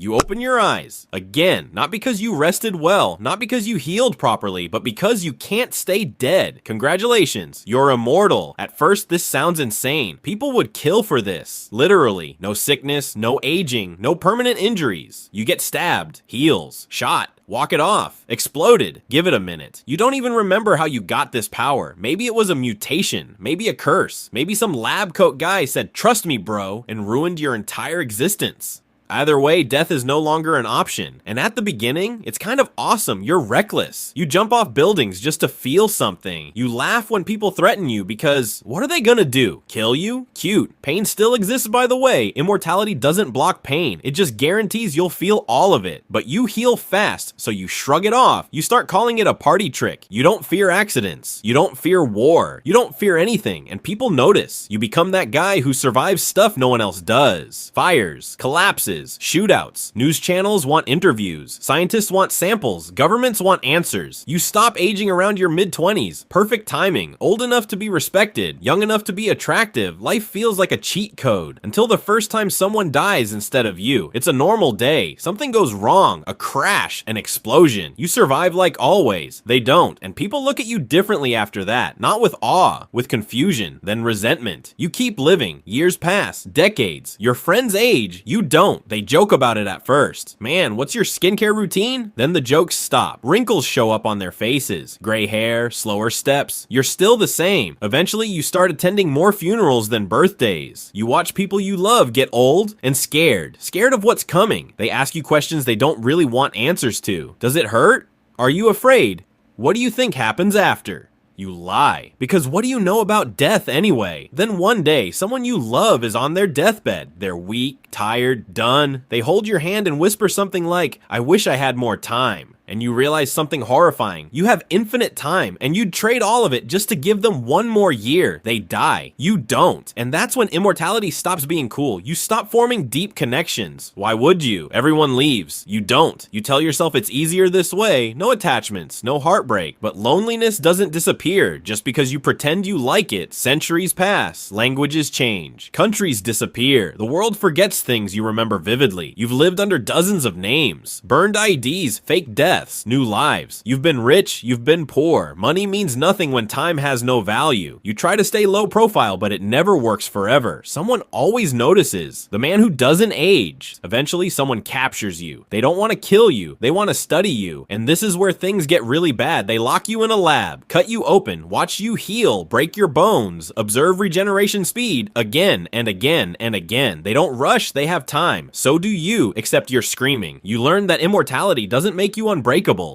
You open your eyes. Again, not because you rested well, not because you healed properly, but because you can't stay dead. Congratulations, you're immortal. At first, this sounds insane. People would kill for this. Literally. No sickness, no aging, no permanent injuries. You get stabbed, heals, shot. Walk it off. Exploded. Give it a minute. You don't even remember how you got this power. Maybe it was a mutation. Maybe a curse. Maybe some lab coat guy said, "Trust me, bro," and ruined your entire existence. Either way, death is no longer an option. And at the beginning, it's kind of awesome. You're reckless. You jump off buildings just to feel something. You laugh when people threaten you because what are they gonna do? Kill you? Cute. Pain still exists, by the way. Immortality doesn't block pain. It just guarantees you'll feel all of it. But you heal fast, so you shrug it off. You start calling it a party trick. You don't fear accidents. You don't fear war. You don't fear anything, and people notice. You become that guy who survives stuff no one else does. Fires, collapses, shootouts. News channels want interviews. Scientists want samples. Governments want answers. You stop aging around your mid-20s. Perfect timing. Old enough to be respected. Young enough to be attractive. Life feels like a cheat code. Until the first time someone dies instead of you. It's a normal day. Something goes wrong. A crash. An explosion. You survive like always. They don't. And people look at you differently after that. Not with awe. With confusion. Then resentment. You keep living. Years pass. Decades. Your friends age. You don't. They joke about it at first. Man, what's your skincare routine? Then the jokes stop. Wrinkles show up on their faces. Gray hair, slower steps. You're still the same. Eventually, you start attending more funerals than birthdays. You watch people you love get old and scared. Scared of what's coming. They ask you questions they don't really want answers to. Does it hurt? Are you afraid? What do you think happens after? You lie. Because what do you know about death anyway? Then one day, someone you love is on their deathbed. They're weak, tired, done. They hold your hand and whisper something like, "I wish I had more time." And you realize something horrifying. You have infinite time, and you'd trade all of it just to give them one more year. They die. You don't. And that's when immortality stops being cool. You stop forming deep connections. Why would you? Everyone leaves. You don't. You tell yourself it's easier this way. No attachments, no heartbreak. But loneliness doesn't disappear just because you pretend you like it. Centuries pass. Languages change. Countries disappear. The world forgets things you remember vividly. You've lived under dozens of names. Burned IDs, fake deaths. New lives. You've been rich, you've been poor. Money means nothing when time has no value. You try to stay low profile, but it never works forever. Someone always notices. The man who doesn't age. Eventually, someone captures you. They don't want to kill you. They want to study you. And this is where things get really bad. They lock you in a lab, cut you open, watch you heal, break your bones, observe regeneration speed again and again and again. They don't rush, they have time. So do you, except you're screaming. You learn that immortality doesn't make you unbreakable.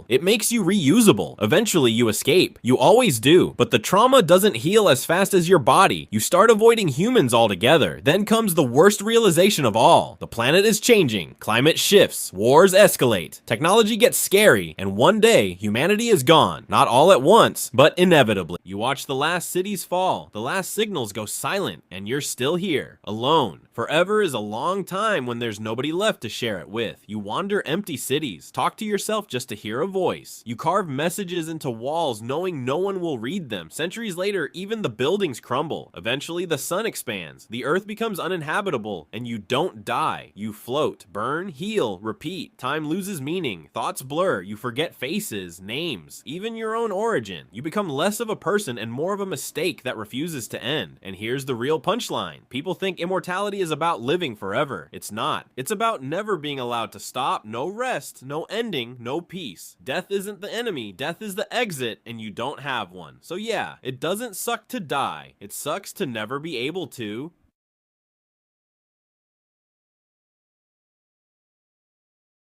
It makes you reusable. Eventually you escape. You always do. But the trauma doesn't heal as fast as your body. You start avoiding humans altogether. Then comes the worst realization of all. The planet is changing. Climate shifts. Wars escalate. Technology gets scary. And one day, humanity is gone. Not all at once, but inevitably. You watch the last cities fall. The last signals go silent. And you're still here. Alone. Forever is a long time when there's nobody left to share it with. You wander empty cities. Talk to yourself just to hear a voice. You carve messages into walls knowing no one will read them. Centuries later, even the buildings crumble. Eventually, the sun expands. The earth becomes uninhabitable, and you don't die. You float, burn, heal, repeat. Time loses meaning. Thoughts blur. You forget faces, names, even your own origin. You become less of a person and more of a mistake that refuses to end. And here's the real punchline. People think immortality is about living forever. It's not. It's about never being allowed to stop. No rest, no ending, no peace. Death isn't the enemy, death is the exit, and you don't have one. So yeah, it doesn't suck to die. It sucks to never be able to